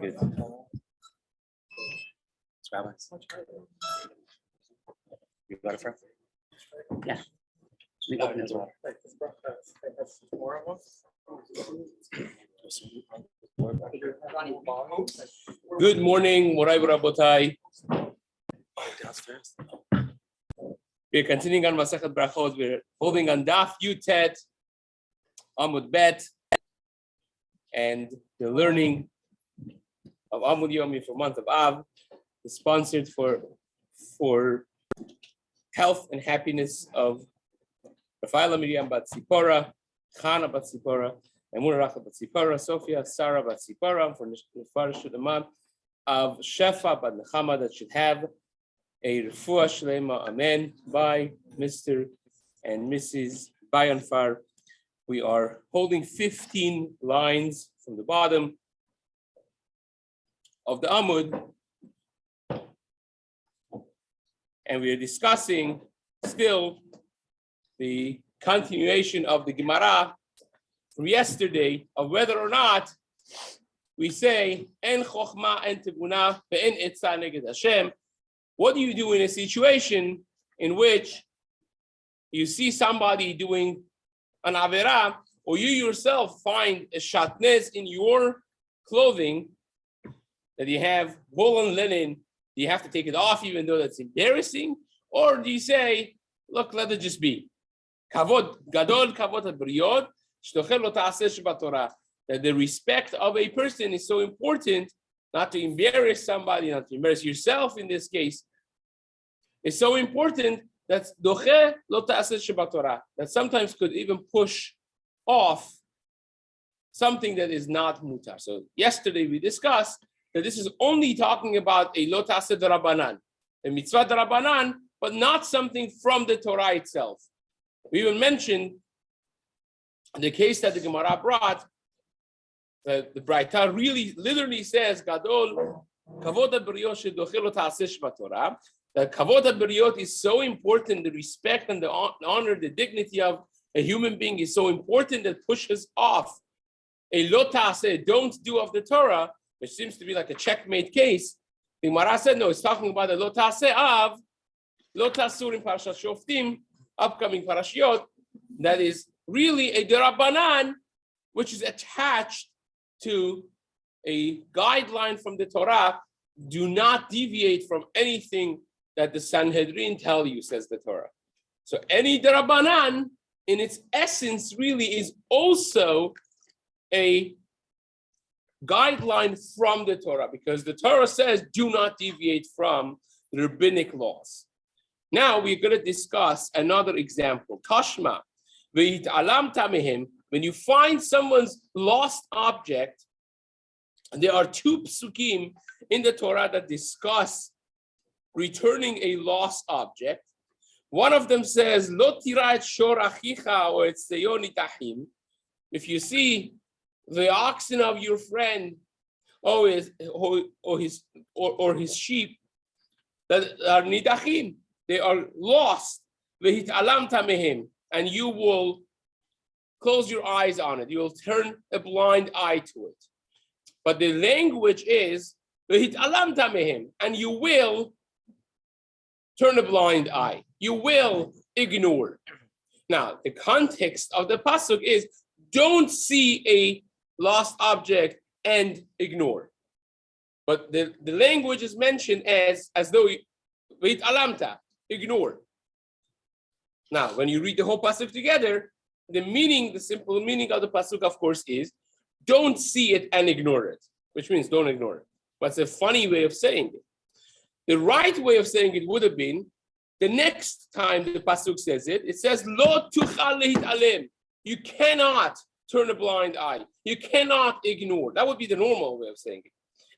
Good. Rabbis. You got it, friend? Yeah. We open as well. Good morning, Morai Rabotai. We're continuing on Masechet Berachot. We're holding on Daf Yutet, Amud Bet, and the learning of Amud Yomi for month of Av is sponsored for health and happiness of Rafaela Miriam Bat Zipora, Chana Bat Zipora, Emuna Rachel Bat Zipora, Sophia Sarah Bat Zipora, for Nefarish to the mom of Shefa Bat Nechama that should have a refuah shlema, amen, by Mr. and Mrs. Bayanfar. We are holding 15 lines from the bottom of the Amud, and we are discussing still the continuation of the Gemara from yesterday of whether or not we say en chokhmah en tibuna ve'en etzah neged Hashem. What do you do in a situation in which you see somebody doing an avera, or you yourself find a shatnez in your clothing that you have woolen linen? Do you have to take it off even though that's embarrassing? Or do you say, look, let it just be? Kavod gadol kavod habriyot shtochel lo ta'aseh shebatorah. That the respect of a person is so important, not to embarrass somebody, not to embarrass yourself in this case. It's so important that doche lo ta'aseh shebatorah, that sometimes could even push off something that is not mutar. So yesterday we discussed that this is only talking about a lo ta'aseh d'Rabbanan, a mitzvah d'Rabbanan, but not something from the Torah itself. We even mentioned the case that the Gemara brought, that the Braita really literally says, Gadol kavod habriyot shedoche lo ta'aseh shebatorah. That kavod habriyot is so important, the respect and the honor, the dignity of a human being is so important that pushes off a lo ta'aseh, don't do of the Torah, which seems to be like a checkmate case. The Gemara said, no, it's talking about the lo ta'aseh of lo ta'asur in Parashat Shoftim, upcoming parashiot, that is really a derabanan, which is attached to a guideline from the Torah. Do not deviate from anything that the Sanhedrin tell you, says the Torah. So any derabanan, in its essence, really is also a guideline from the Torah, because the Torah says, do not deviate from the rabbinic laws. Now we're going to discuss another example. Tashma, ve'it'alam tamehim. When you find someone's lost object, there are two psukim in the Torah that discuss returning a lost object. One of them says, Lo tira et shor achicha or et seyo nitachim. If you see the oxen of your friend or his sheep that are nitachim, they are lost, ve'it'alam tamehim, and you will close your eyes on it. You will turn a blind eye to it. But the language is, ve'it'alam tamehim, and you will turn a blind eye. You will ignore. Now, the context of the pasuk is, don't see a lost object and ignore. But the language is mentioned as though ve'it'alamta, ignore. Now, when you read the whole pasuk together, the simple meaning of the pasuk, of course, is don't see it and ignore it, which means don't ignore it. But it's a funny way of saying it. The right way of saying it would have been, the next time the pasuk says it, it says, Lo tuchal lehitalem. You cannot turn a blind eye. You cannot ignore. That would be the normal way of saying it.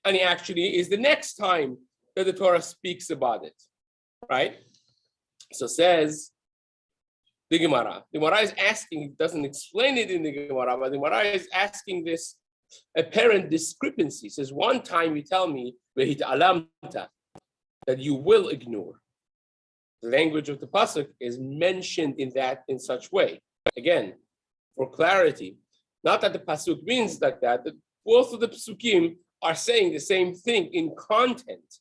And it actually is the next time that the Torah speaks about it, right? So says the Gemara. The Gemara is asking, it doesn't explain it in the Gemara, but the Gemara is asking this apparent discrepancy. It says, one time you tell me that you will ignore. The language of the pasuk is mentioned in such way. Again, for clarity, not that the pasuk means like that. Both of the psukim are saying the same thing in content,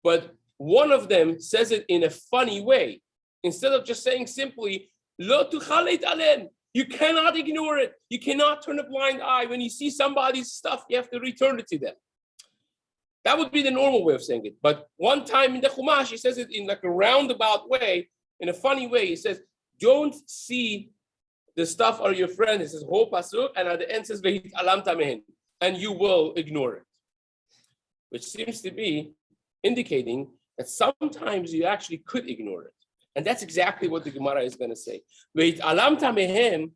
but one of them says it in a funny way. Instead of just saying simply, Lo tuchalet alen, you cannot ignore it. You cannot turn a blind eye. When you see somebody's stuff, you have to return it to them. That would be the normal way of saying it. But one time in the Chumash, he says it in like a roundabout way, in a funny way. He says, don't see the stuff of your friend. He says, ho pasuk, and at the end says, vehit alam tamehen, and you will ignore it. Which seems to be indicating that sometimes you actually could ignore it. And that's exactly what the Gemara is going to say. Vehit alam tamehem,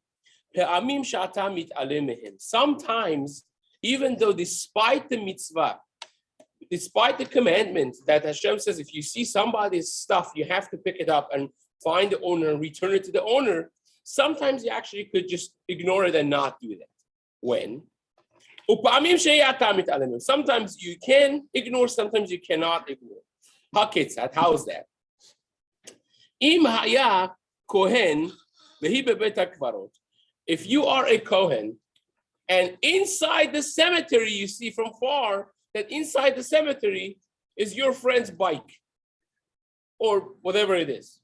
pe'amim sha'ata mit'alem mehem. Sometimes, even though despite the mitzvah, despite the commandment that Hashem says, if you see somebody's stuff, you have to pick it up and find the owner and return it to the owner. Sometimes you actually could just ignore it and not do that. When? Sometimes you can ignore, sometimes you cannot ignore. How is that? If you are a Kohen, and inside the cemetery, you see from far that inside the cemetery is your friend's bike or whatever it is.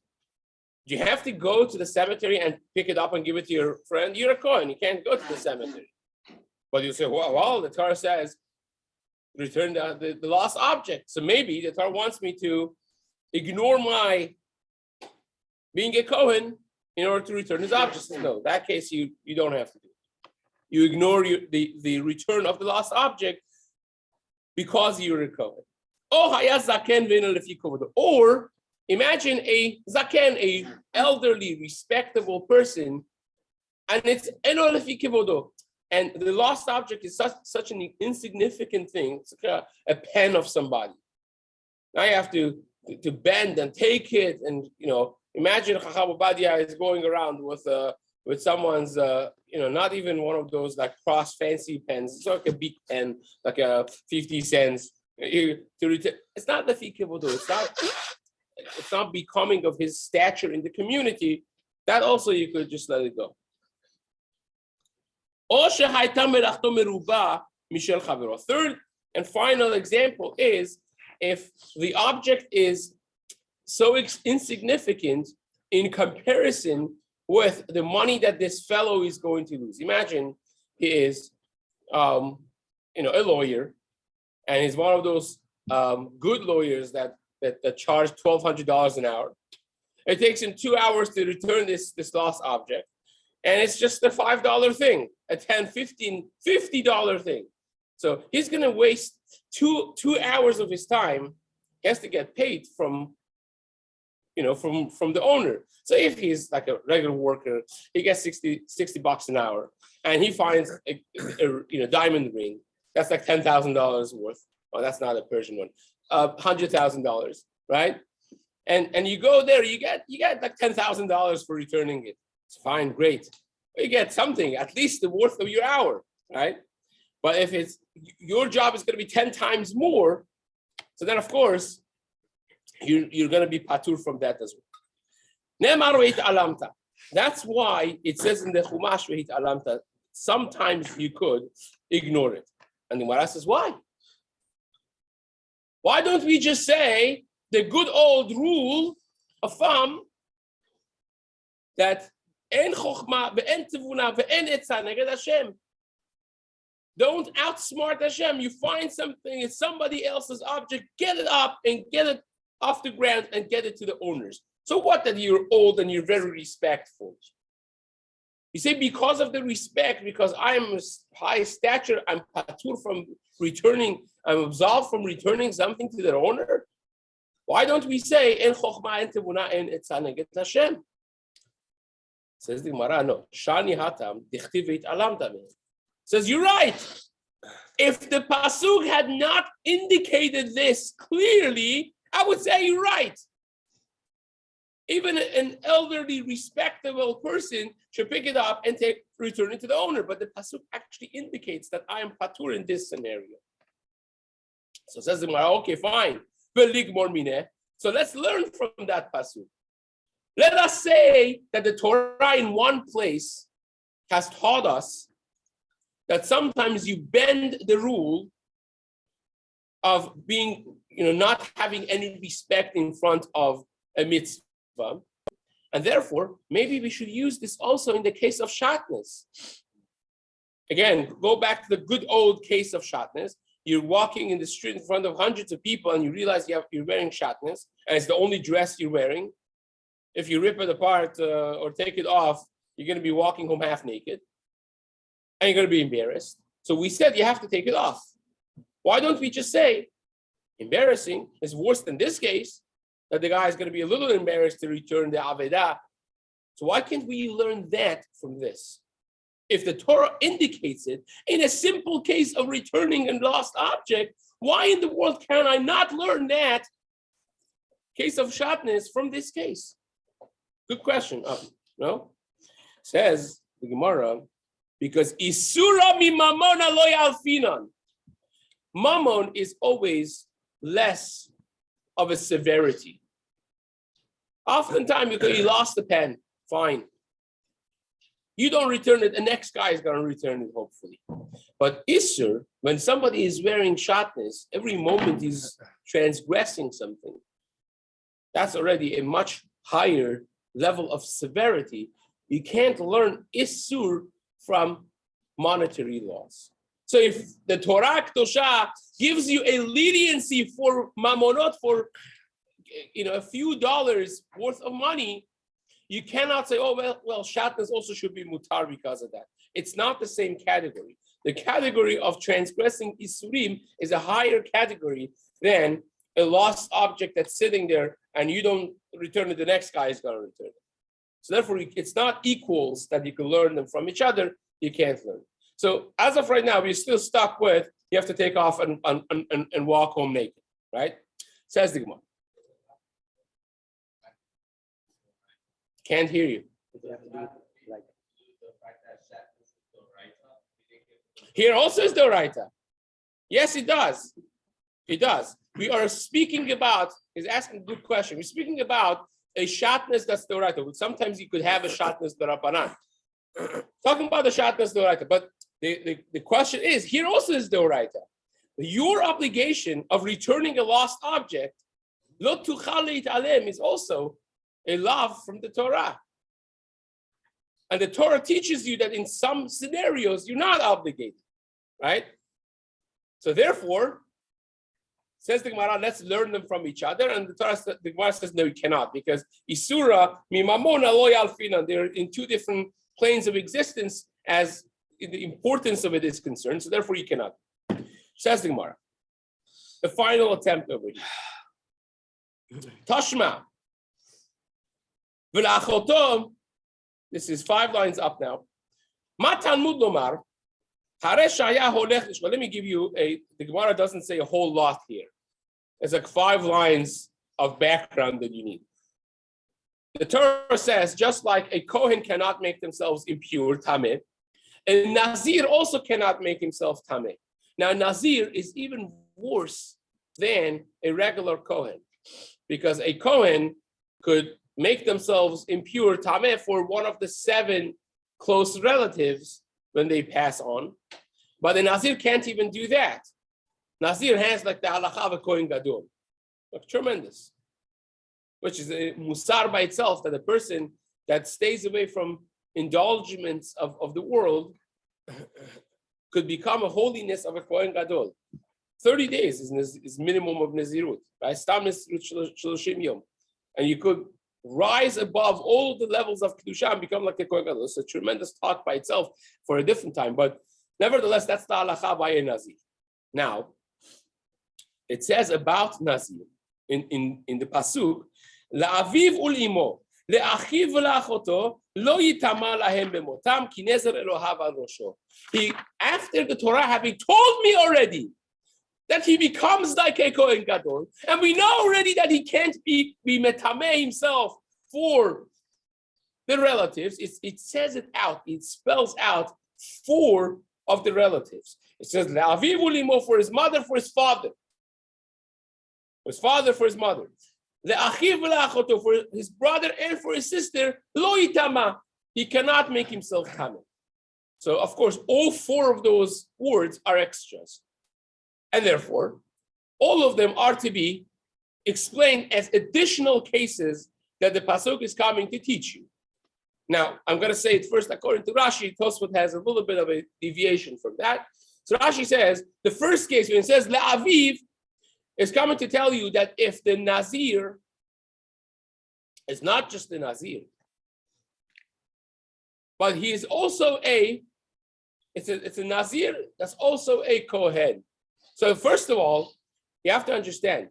Do you have to go to the cemetery and pick it up and give it to your friend? You're a Kohen, you can't go to the cemetery. But you say, well, the Torah says, return the lost object. So maybe the Torah wants me to ignore my being a Kohen in order to return his object. No, in that case, you don't have to do it. You ignore the return of the lost object because you're a Kohen. Or imagine a zaken, a elderly, respectable person, and it's eno lefi kivodo. And the lost object is such an insignificant thing. It's like a pen of somebody. Now you have to bend and take it, and imagine Chacham Obadia is going around with someone's not even one of those like cross fancy pens. It's like a big pen, like a 50 cents. It's not the fikivodo. It's not becoming of his stature in the community. That also you could just let it go. Third and final example is if the object is so insignificant in comparison with the money that this fellow is going to lose. Imagine he is, a lawyer, and he's one of those good lawyers that charge $1,200 an hour. It takes him 2 hours to return this lost object. And it's just a $5 thing, a $10, $15, $50 thing. So he's going to waste two hours of his time. He has to get paid from the owner. So if he's like a regular worker, he gets $60 an hour, and he finds a diamond ring. That's like $10,000 worth. Oh, that's not a Persian one. $100,000, right? And you go there, you get like $10,000 for returning it. It's fine, great. You get something, at least the worth of your hour, right? But if it's your job is going to be 10 times more, so then of course you're going to be patur from that as well. That's why it says in the Chumash vehit alamta, sometimes you could ignore it. And the Gemara says, why? Why don't we just say the good old rule of thumb that en chokhmah ve'en tevuna ve'en etzah neged Hashem? Don't outsmart Hashem. You find something, it's somebody else's object, get it up and get it off the ground and get it to the owners. So what that you're old and you're very respectful? You say because of the respect, because I am high stature, I'm patur from returning, I'm absolved from returning something to their owner. Why don't we say en chokhmah en tevuna en etzah neged Hashem? Says the Gemara, no. Shani hatam dichtivit alam tameh. Says you're right. If the pasuk had not indicated this clearly, I would say you're right. Even an elderly, respectable person should pick it up and return it to the owner. But the pasuk actually indicates that I am patur in this scenario. So says the Gemara, okay, fine. So let's learn from that pasuk. Let us say that the Torah in one place has taught us that sometimes you bend the rule of being, not having any respect in front of a mitzvah. And therefore, maybe we should use this also in the case of shatnez. Again, go back to the good old case of shatnez. You're walking in the street in front of hundreds of people and you realize you're wearing shatnez and it's the only dress you're wearing. If you rip it apart or take it off, you're going to be walking home half naked and you're going to be embarrassed. So we said you have to take it off. Why don't we just say, embarrassing is worse than this case, that the guy is going to be a little embarrassed to return the Avedah. So why can't we learn that from this? If the Torah indicates it in a simple case of returning a lost object, why in the world can I not learn that case of shatnez from this case? Good question. No? Says the Gemara, because Isura mi mamona lo yalfinan. Mammon is always less of a severity. Oftentimes, because you lost the pen, fine. You don't return it, the next guy is going to return it, hopefully. But Isur, when somebody is wearing shatnez, every moment he's transgressing something. That's already a much higher level of severity. You can't learn Isur from monetary laws. So if the Torah Kedosha gives you a leniency for mammonot, for a few dollars worth of money, you cannot say, oh, well, shatnez also should be mutar because of that. It's not the same category. The category of transgressing isurim is a higher category than a lost object that's sitting there and you don't return it, the next guy is going to return it. So therefore, it's not equals that you can learn them from each other. You can't learn. So as of right now, we're still stuck with, you have to take off and walk home naked, right? Says the Gemara. Can't hear you. Here also is the Doraita. Yes, it does. It does. We are speaking about, he's asking a good question. We're speaking about a shatnez that's Doraita. Sometimes you could have a shatnez Dorabanan. Talking about the shatnez Doraita, but the question is, here also is Doraita. Your obligation of returning a lost object, lo tuchal alem, is also a law from the Torah. And the Torah teaches you that in some scenarios, you're not obligated, right? So therefore, says the Gemara, let's learn them from each other. And the Gemara says, no, you cannot, because Isura, mi mamona lo yalfinan, they're in two different planes of existence as the importance of it is concerned. So therefore, you cannot. Says the Gemara. The final attempt over here. Tashma. This is 5 lines up now. Let me give you the Gemara doesn't say a whole lot here. It's like 5 lines of background that you need. The Torah says, just like a Kohen cannot make themselves impure, tameh, a Nazir also cannot make himself tameh. Now, Nazir is even worse than a regular Kohen, because a Kohen could make themselves impure, tameh, for one of the 7 close relatives when they pass on. But the Nazir can't even do that. Nazir has like the halacha of a Kohen Gadol. Like, tremendous. Which is a musar by itself, that a person that stays away from indulgements of the world could become a holiness of a Kohen Gadol. 30 days is minimum of Nazirut, right? Stam Nazirut Shloshim Yom. And you could rise above all the levels of Kedusha and become like a Kohen Gadol. It's a tremendous talk by itself for a different time. But nevertheless, that's the halacha by a Nazir. Now, it says about Nazir in the Pasuk, La'aviv ul'imo, le'achiv v'la'achoto, lo yitama lahem b'motam, ki nezer Elohav al rosho. After the Torah having told me already that he becomes like a Kohen Gadol, and we know already that he can't be metameh himself for the relatives, it says it out, it spells out 4 of the relatives. It says, La'aviv ul'imo, for his mother, for his father. For his father, for his mother. Le'achiv v'la'achoto, for his brother and for his sister, lo yitama, he cannot make himself tameh. So, of course, all 4 of those words are extras. And therefore, all of them are to be explained as additional cases that the pasuk is coming to teach you. Now, I'm going to say it first according to Rashi. Tosfot has a little bit of a deviation from that. So Rashi says, the first case, when it says Le'aviv, is coming to tell you that if the Nazir is not just the Nazir, but he is also it's a Nazir that's also a Kohen. So first of all, you have to understand,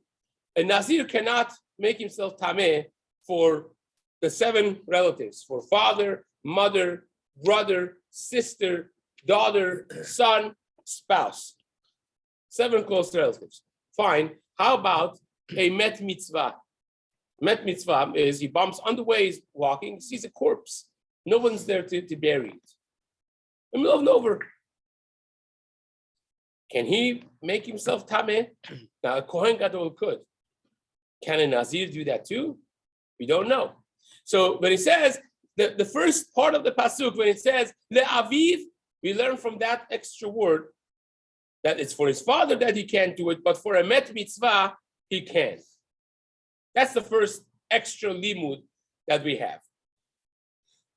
a Nazir cannot make himself Tameh for the 7 relatives, for father, mother, brother, sister, daughter, son, spouse. 7 close relatives. Fine. How about a met mitzvah? Met mitzvah is he bumps on the way, he's walking, he sees a corpse. No one's there to bury it. In the middle of nowhere. Can he make himself tameh? Now, a Kohen Gadol could. Can a Nazir do that too? We don't know. So when it says, the first part of the pasuk, when it says le'aviv, we learn from that extra word that it's for his father that he can't do it, but for a met mitzvah, he can. That's the first extra limud that we have.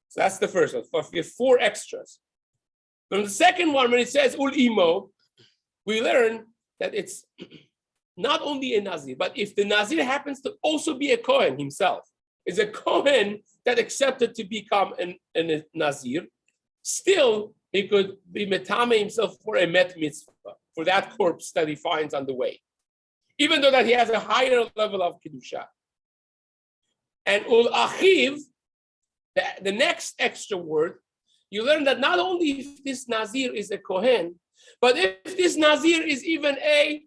So that's the first one. We have 4 extras. From the second one, when it says ul imo, we learn that it's not only a Nazir, but if the Nazir happens to also be a Kohen himself, is a Kohen that accepted to become a Nazir, still he could be metame himself for a met mitzvah, for that corpse that he finds on the way, even though that he has a higher level of kedusha. And ul achiv, the next extra word, you learn that not only if this Nazir is a Kohen, but if this Nazir is even a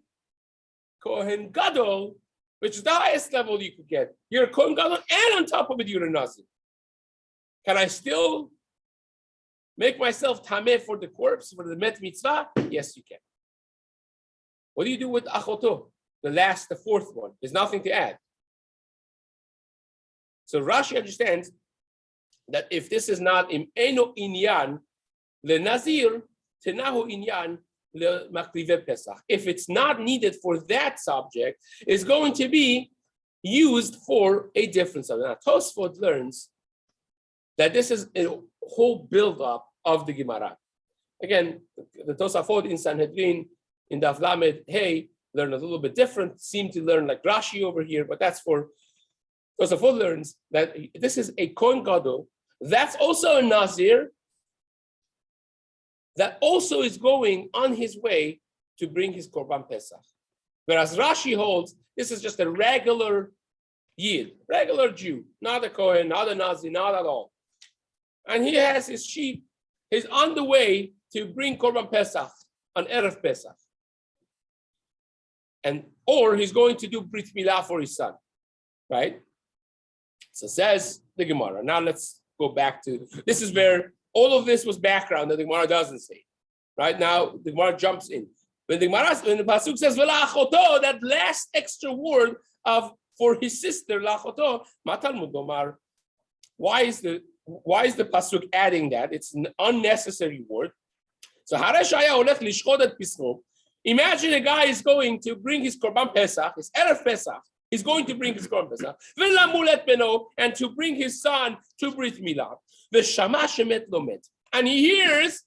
Kohen Gadol, which is the highest level you could get. You're a Kohen Gadol, and on top of it, you're a Nazir. Can I still make myself tameh for the corpse, for the met mitzvah? Yes, you can. What do you do with achoto? The 4th one. There's nothing to add. So Rashi understands that if this is not im eno inyan le Nazir, tenahu inyan le makrive Pesach. If it's not needed for that subject, it's going to be used for a different subject. Now, Tosfot learns that this is a whole build-up of the Gemara. Again, the Tosafot in Sanhedrin, in Daf Lamed Hey, learn a little bit different, seem to learn like Rashi over here, but that's for Tosafot learns that this is a Kohen Gadol, that's also a Nazir, that also is going on his way to bring his Korban Pesach. Whereas Rashi holds, this is just a regular Yid, regular Jew, not a Kohen, not a Nazir, not at all. And he has his sheep, he's on the way to bring Korban Pesach, on Erev Pesach. Or he's going to do Brit Milah for his son, right? So says the Gemara. Now let's go back to, this is where all of this was background that the Gemara doesn't say. Right now, the Gemara jumps in. When the Pasuk says, V'la'achoto, that last extra word of for his sister, La'achoto, Matalmud Omar, why is the Pasuk adding that? It's an unnecessary word. So Harashaya olech lishchod et pischo. Imagine a guy is going to bring his Korban Pesach, his Erev Pesach. He's going to bring his Korban Pesach. V'lamulet beno, and to bring his son to Brit Milah. V'shama shemet lomet. And he hears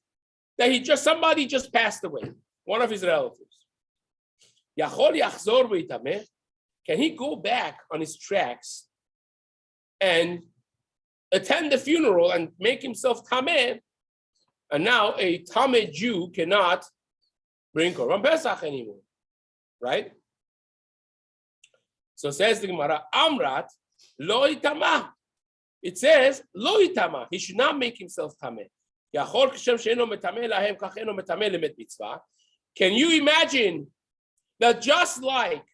that somebody just passed away, one of his relatives. Yachol yachzor v'yitameh. Can he go back on his tracks and attend the funeral and make himself tameh? And now a tameh Jew cannot bring Korban Pesach anymore, right? So says the Gemara, Amrat lo itama. It says lo itama. He should not make himself tameh. Can you imagine that just like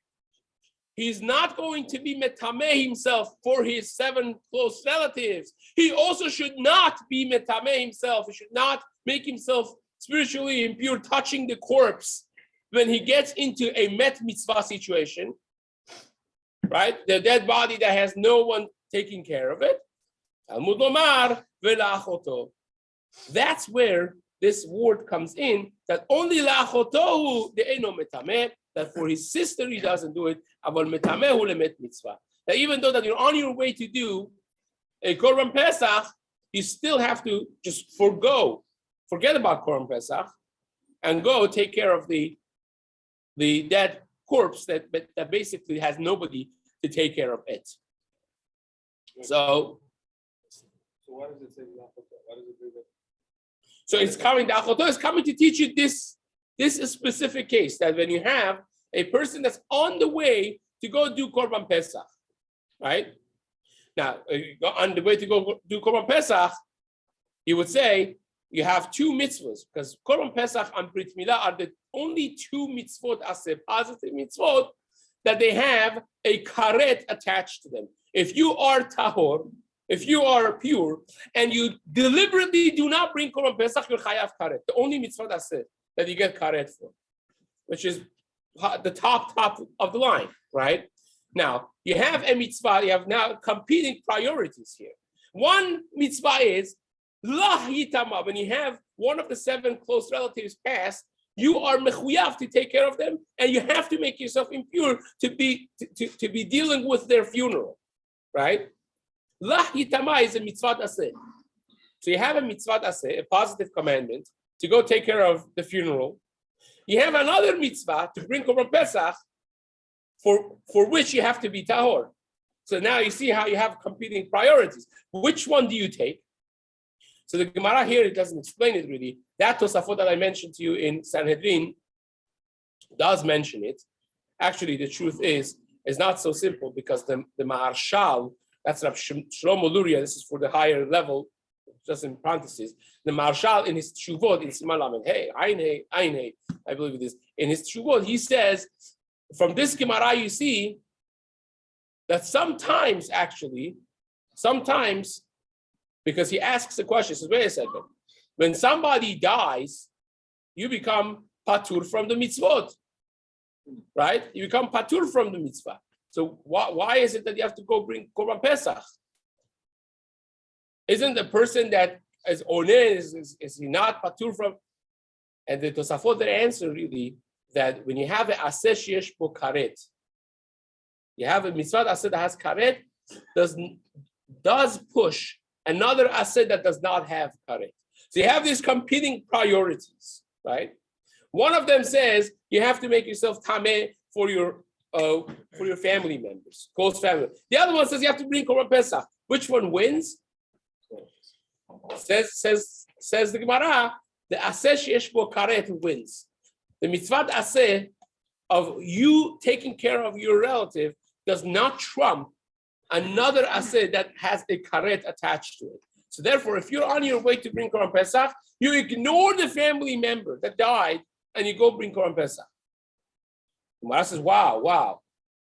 he's not going to be metameh himself for his 7 close relatives, he also should not be metameh himself. He should not make himself spiritually impure, touching the corpse when he gets into a met mitzvah situation, right? The dead body that has no one taking care of it. Amud Yomi v'la'achoto. That's where this word comes in, that only la'achotohu de'eno metameh, that for his sister he doesn't do it. That even though that you're on your way to do a Korban Pesach, you still have to just forget about Korban Pesach, and go take care of the dead corpse that basically has nobody to take care of it. So why does it say Why does it do that? So it's coming. The Achoto is coming to teach you this specific case, that when you have a person that's on the way to go do Korban Pesach, right? Now, on the way to go do Korban Pesach, you would say you have two mitzvahs, because Korban Pesach and Brit Milah are the only two mitzvot, as a positive mitzvot, that they have a karet attached to them. If you are tahor, if you are pure, and you deliberately do not bring Korban Pesach, you're chayav karet. The only mitzvah that's it, that you get karet for, which is the top of the line, right? Now, you have a mitzvah, you have now competing priorities here. One mitzvah is, lah yitama, when you have one of the 7 close relatives pass, you are mechuyav to take care of them, and you have to make yourself impure to be dealing with their funeral, right? Lah yitama is a mitzvah aseh. So you have a mitzvah aseh, a positive commandment, to go take care of the funeral. You have another mitzvah to bring Korban Pesach, for which you have to be tahor. So now you see how you have competing priorities. Which one do you take? So the Gemara here, it doesn't explain it really. That Tosafot that I mentioned to you in Sanhedrin does mention it. Actually, the truth is not so simple, because the Maharshal, that's Rabbi Shlomo Luria, this is for the higher level, just in parentheses. The Maharshal in his Tshuvot, in Siman Lamed, I believe it is, in his Tshuvot, he says, from this Gemara you see that sometimes, because he asks the question, he says, wait a second, when somebody dies, you become patur from the mitzvot, right? You become patur from the mitzvah. So why is it that you have to go bring Korban Pesach? Isn't the person that is oneh, is he not patur from? And the Tosafot answer really that when you have a aseh sheyesh bo karet, you have a mitzvah aseh that has karet, does push another aseh that does not have karet. So you have these competing priorities, right? One of them says you have to make yourself tameh for your family members, close family. The other one says you have to bring Korban Pesach. Which one wins? Says the Gemara, the aseh sheyesh bo karet wins. The mitzvah aseh of you taking care of your relative does not trump another aseh that has a karet attached to it. So therefore, if you're on your way to bring Korban Pesach, you ignore the family member that died and you go bring Korban Pesach. Gemara says, wow,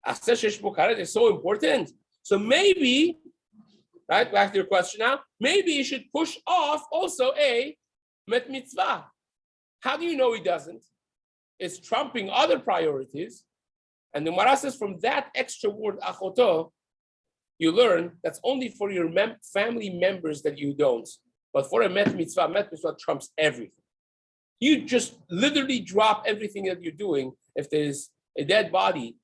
aseh sheyesh bo karet is so important. So maybe, right, back to your question now, maybe you should push off also a met mitzvah. How do you know he doesn't? It's trumping other priorities. And the Gemara says from that extra word, achoto, you learn that's only for your family members that you don't. But for a met mitzvah trumps everything. You just literally drop everything that you're doing. If there's a dead body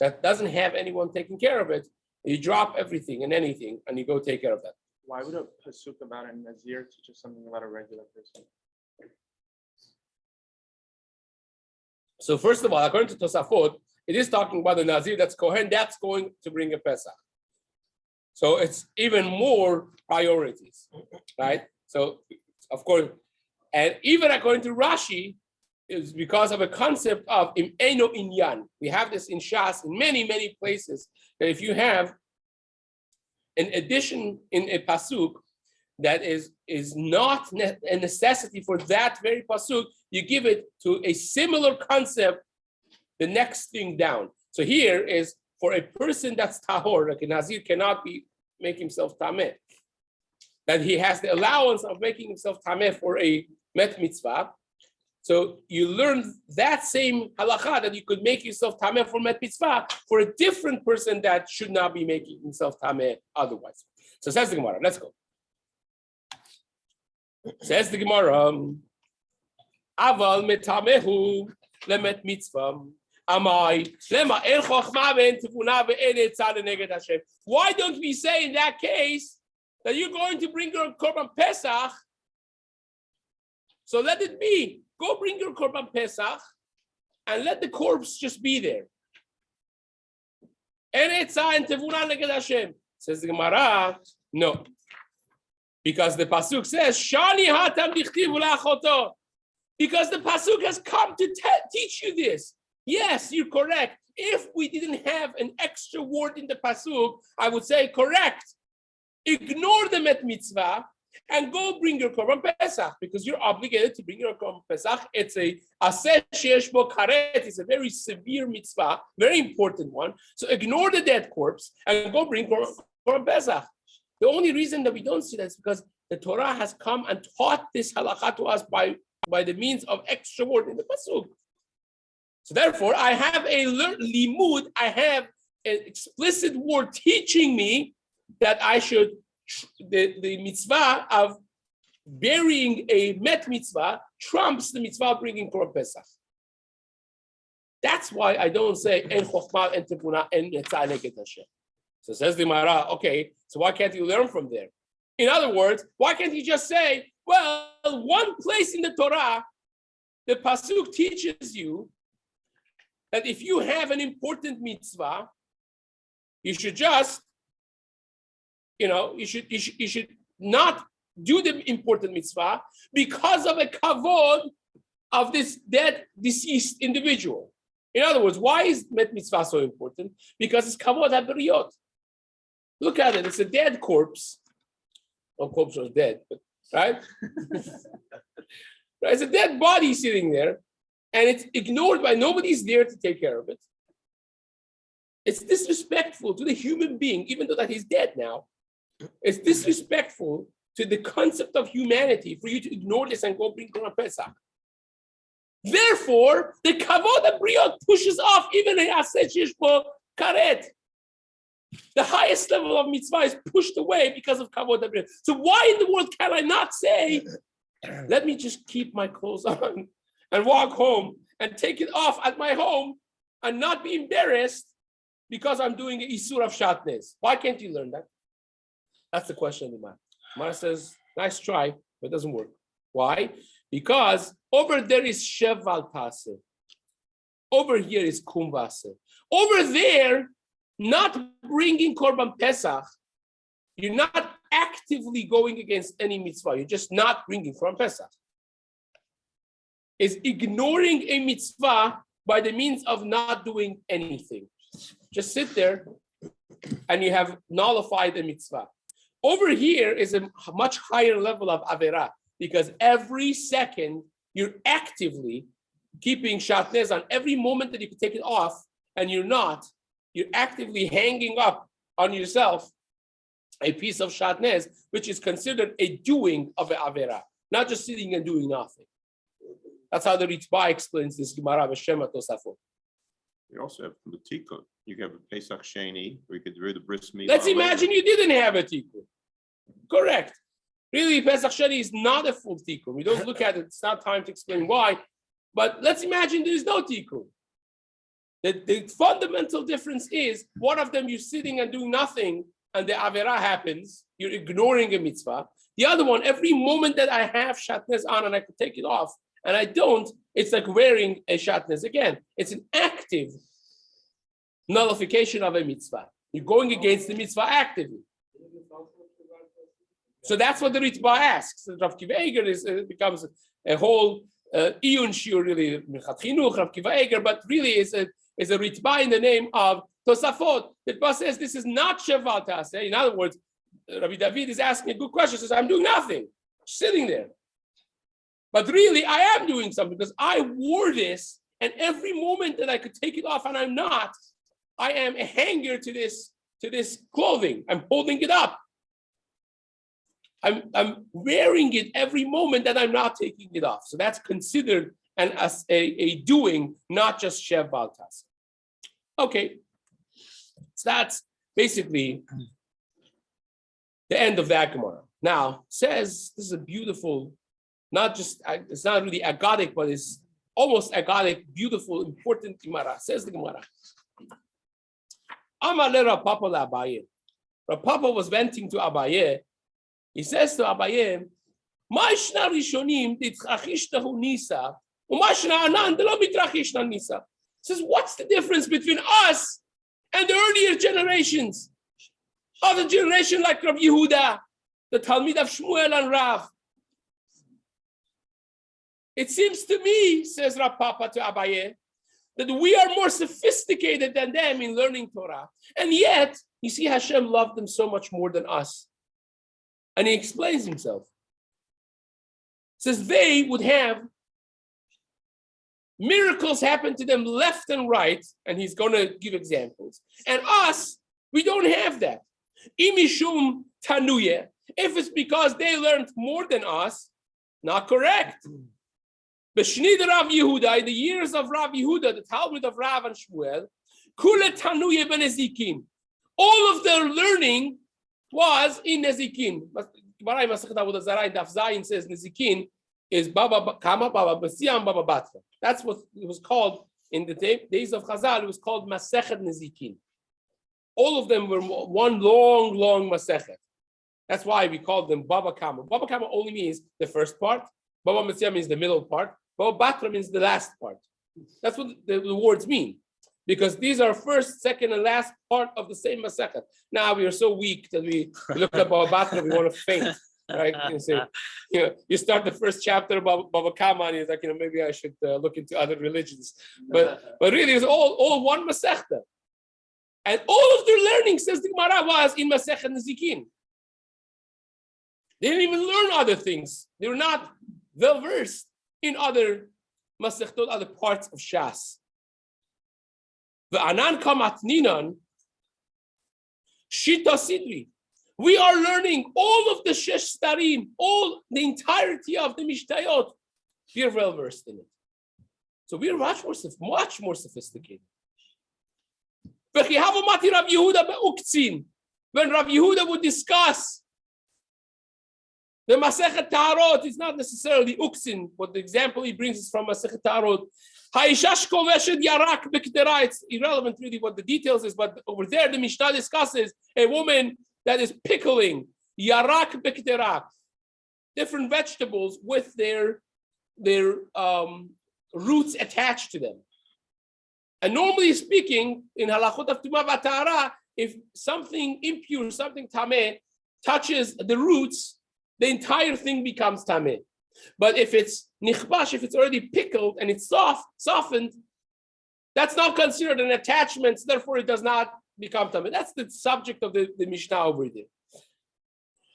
that doesn't have anyone taking care of it, you drop everything and anything and you go take care of that. Why would a pasuk about a nazir teach us something about a regular person? So first of all, according to Tosafot, it is talking about the Nazir that's Kohen, that's going to bring a Pesach. So it's even more priorities, right? So of course, and even according to Rashi, it's because of a concept of im eno inyan. We have this in Shas in many places, that if you have an addition in a pasuk that is not a necessity for that very pasuk, you give it to a similar concept the next thing down. So here is for a person that's tahor, like a nazir cannot make himself tameh, that he has the allowance of making himself tameh for a met mitzvah. So you learn that same halakha that you could make yourself tameh for met mitzvah for a different person that should not be making himself tameh otherwise. So says the Gemara, let's go. Says the Gemara, aval metamehu lemet mitzvah. Why don't we say in that case that you're going to bring your Korban Pesach? So let it be. Go bring your Korban Pesach and let the corpse just be there. Says the Gemara, no. Because the Pasuk says, Shani hatam dichtiv ulachoto. Because the Pasuk has come to teach you this. Yes, you're correct. If we didn't have an extra word in the Pasuk, I would say correct. Ignore the Met Mitzvah and go bring your Korban Pesach because you're obligated to bring your Korban Pesach. It's a aseh sheyesh bo karet. It's a very severe mitzvah, very important one. So ignore the dead corpse and go bring Korban Pesach. The only reason that we don't see that is because the Torah has come and taught this halakha to us by the means of extra word in the Pasuk. So therefore, I have a limud, I have an explicit word teaching me that I should, the mitzvah of burying a met mitzvah trumps the mitzvah of bringing Korban Pesach. That's why I don't say en chokhmah, en tefuna, en netzah neged Hashem. So says the Gemara, okay, so why can't you learn from there? In other words, why can't you just say, well, one place in the Torah, the Pasuk teaches you that if you have an important mitzvah, you should just, you should not do the important mitzvah because of a kavod of this dead, deceased individual. In other words, why is met mitzvah so important? Because it's kavod haberiyot. Look at it, it's a dead corpse. No corpse was dead, but, right? It's a dead body sitting there, and it's ignored by nobody's there to take care of it. It's disrespectful to the human being, even though that he's dead now. It's disrespectful to the concept of humanity for you to ignore this and go bring Korban Pesach. Therefore, the kavod habriyot pushes off even a aseh sheyesh bo karet. The highest level of mitzvah is pushed away because of kavod habriyot. So why in the world can I not say, let me just keep my clothes on and walk home and take it off at my home and not be embarrassed because I'm doing an isur of shatnez? Why can't you learn that? That's the question of the Gemara. Gemara says, nice try, but it doesn't work. Why? Because over there is sheval taseh. Over here is kum vaseh. Over there, not bringing Korban Pesach, you're not actively going against any mitzvah. You're just not bringing Korban Pesach. It's ignoring a mitzvah by the means of not doing anything. Just sit there and you have nullified the mitzvah. Over here is a much higher level of averah because every second you're actively keeping shatnez on every moment that you can take it off and you're not. You're actively hanging up on yourself a piece of shatnez, which is considered a doing of an averah, not just sitting and doing nothing. That's how the Rabbi explains this Gemara B'Shema Tosafot. You also have the tikkun. You have a Pesach Sheni, where you could do the bris milah. Let's imagine you didn't have a tikkun. Correct. Really, Pesach Sheni is not a full tikkun. We don't look at it. It's not time to explain why. But let's imagine there is no tikkun. The fundamental difference is one of them you're sitting and doing nothing, and the averah happens. You're ignoring a mitzvah. The other one, every moment that I have shatnez on and I could take it off, and I don't, it's like wearing a shatnez again. It's an active nullification of a mitzvah. You're going against the mitzvah actively. So that's what the Ritba asks. Rav Kiva Eger becomes a whole iyun shiur, really, Chinuch, Rav Kiva Eger, but really is a Ritba in the name of Tosafot. The Ritba says this is not sheval taseh. In other words, Rabbi David is asking a good question. He says, I'm doing nothing, sitting there. But really, I am doing something because I wore this, and every moment that I could take it off and I'm not, I am a hanger to this clothing. I'm holding it up. I'm wearing it every moment that I'm not taking it off. So that's considered as a doing, not just sheval taseh. Okay, so that's basically the end of that Gemara. Now, says, this is a beautiful, not just, it's not really agadic, but it's almost agadic, beautiful, important Gemara. Says the Gemara. Amar le Rav Papa le Abaye. Rav Papa was venting to Abaye. He says to Abaye, "Ma ishna rishonim ditchachishtahu nisa, u'ma ishna anan delo mitrachishna nisa." He says, what's the difference between us and the earlier generations? Other generation like Rav Yehuda, the Talmid of Shmuel and Rav. It seems to me, says Rav Papa to Abaye, that we are more sophisticated than them in learning Torah. And yet, you see, Hashem loved them so much more than us. And he explains himself. Says they would have miracles happen to them left and right, and he's going to give examples. And us, we don't have that. Imishum tanuye. If it's because they learned more than us, not correct. B'shnid Rav Yehuda, in the years of Rav Yehuda, the Talmud of Rav and Shmuel, kule tanuye benezikin. All of their learning was in nezikin. Gemara Masechet Avodah Zarah in Daf Zayin says nezikin is Baba Kama, Baba Basiam, Baba Batra. That's what it was called in the days of Chazal. It was called Masechet Nezikin. All of them were one long Masechet. That's why we called them Baba Kama. Baba Kama only means the first part. Baba Basiam means the middle part. Baba Batra means the last part. That's what the words mean. Because these are first, second, and last part of the same Masechet. Now we are so weak that we look at Baba Batra, we want to faint. Right? You say, you start the first chapter about Baba Kama, and you're like, maybe I should look into other religions. But really, it's all one Masechta. And all of their learning, says the Gemara, was in Masechet Nezikin. They didn't even learn other things. They were not well versed in other Masechtot, other parts of Shas. The Anan Kamat Ninan, Shita Sidri. We are learning all of the Shesh Starim, the entirety of the Mishtayot. We are well versed in it. So we are much more sophisticated. When Rav Yehuda would discuss the Masechet Taharot, it's not necessarily Uktzin, but the example he brings is from Masechet Taharot. It's irrelevant really what the details is, but over there the Mishnah discusses a woman that is pickling yarak b'kterak, different vegetables with their roots attached to them. And normally speaking, in halachot of tumah v'tahara, if something impure, something tameh, touches the roots, the entire thing becomes tameh. But if it's nichbash, if it's already pickled and it's softened, that's not considered an attachment, therefore it does not become tameh. That's the subject of the Mishnah over there.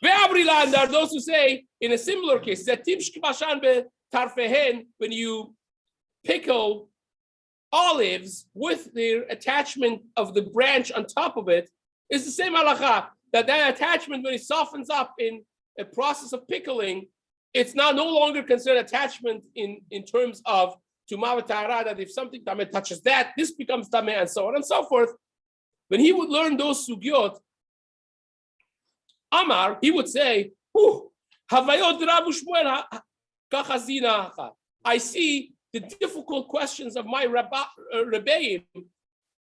There are those who say, in a similar case, that when you pickle olives with the attachment of the branch on top of it, is the same halacha, that attachment, when it softens up in a process of pickling, it's now no longer considered attachment in terms of tumah v'tahara, that if something tameh touches that, this becomes tameh, and so on and so forth. When he would learn those sugyot, Amar, he would say, I see the difficult questions of my Rabbeim,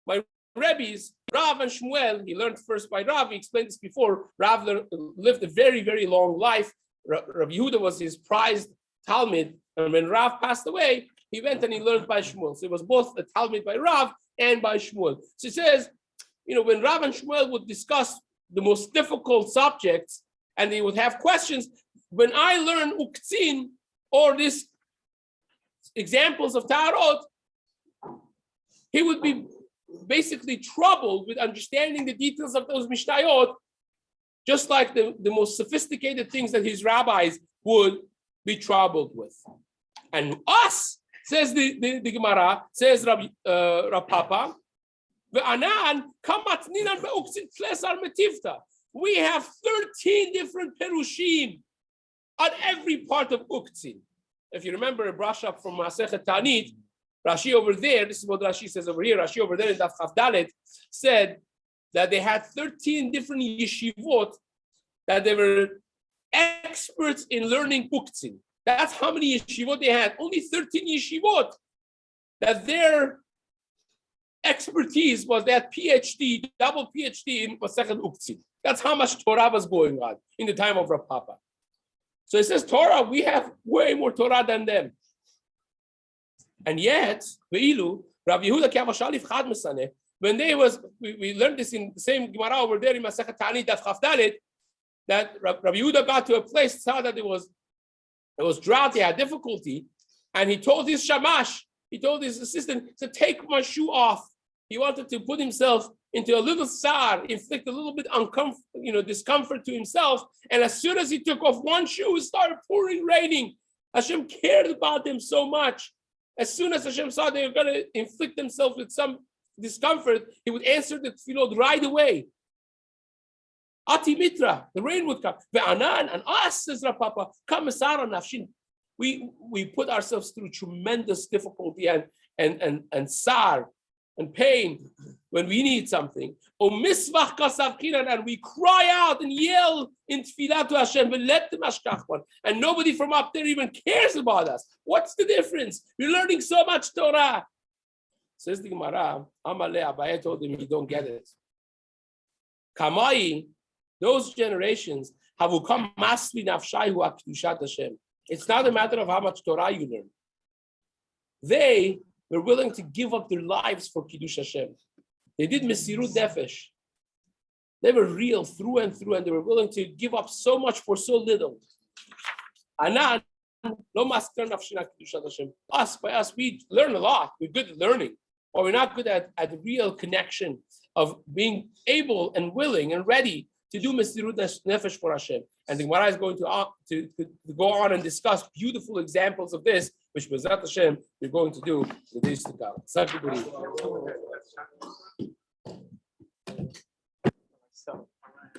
my Rabbis, Rav and Shmuel. He learned first by Rav. He explained this before. Rav lived a very, very long life. Rabbi Yehuda was his prized Talmud. And when Rav passed away, he went and he learned by Shmuel. So it was both a Talmud by Rav and by Shmuel. So he says, when Rav and Shmuel would discuss the most difficult subjects and they would have questions, when I learn Uktzin or these examples of Taharot, he would be basically troubled with understanding the details of those Mishnayot, just like the most sophisticated things that his rabbis would be troubled with. And us, says the Gemara, says Rav Papa, we have 13 different perushim on every part of Uktzin. If you remember a brush up from Masechet Tanit, Rashi over there, this is what Rashi says over here, Rashi over there in Daf Chav Dalet said that they had 13 different yeshivot, that they were experts in learning Uktzin. That's how many yeshivot they had. Only 13 yeshivot that their expertise was that PhD, double PhD in Masechet Uktzin. That's how much Torah was going on in the time of Rav Papa. So it says Torah, we have way more Torah than them. And yet, Ve'ilu, Rav Yehuda Kavashalif Chad Mesaneh, when they was, we learned this in the same Gemara over there in Masechet Ta'anit Daf Chaf Dalet, that Rabbi Yehuda got to a place, saw that it was drought, he had difficulty, and he told his shamash, he told his assistant to take my shoe off. He wanted to put himself into a little tsar, inflict a little bit discomfort to himself. And as soon as he took off one shoe, it started pouring, raining. Hashem cared about them so much. As soon as Hashem saw they were going to inflict themselves with some discomfort, he would answer the tefillot right away. Ati mitra, the rain would come. Ve'anan, and us, says Rav Papa, kamesara nafshin. We put ourselves through tremendous difficulty and sar and pain when we need something. O misvach kasav kiran, and we cry out and yell in tefillah to Hashem, and nobody from up there even cares about us. What's the difference? We're learning so much Torah. Says the Gemara, Amalei Abaye told him, you don't get it. Kamai, those generations have come masli nafshayu akdushat Hashem. It's not a matter of how much Torah you learn. They were willing to give up their lives for Kiddush Hashem. They did Mesirut Nefesh. They were real through and through, and they were willing to give up so much for so little. Anan, lo masker nafshina Kiddushat Hashem. By us, we learn a lot. We're good at learning, but we're not good at the real connection of being able and willing and ready to do Mesirut Nefesh for Hashem. And the Gemara is going to go on and discuss beautiful examples of this, which B'ezrat Hashem we're going to do the days to come. So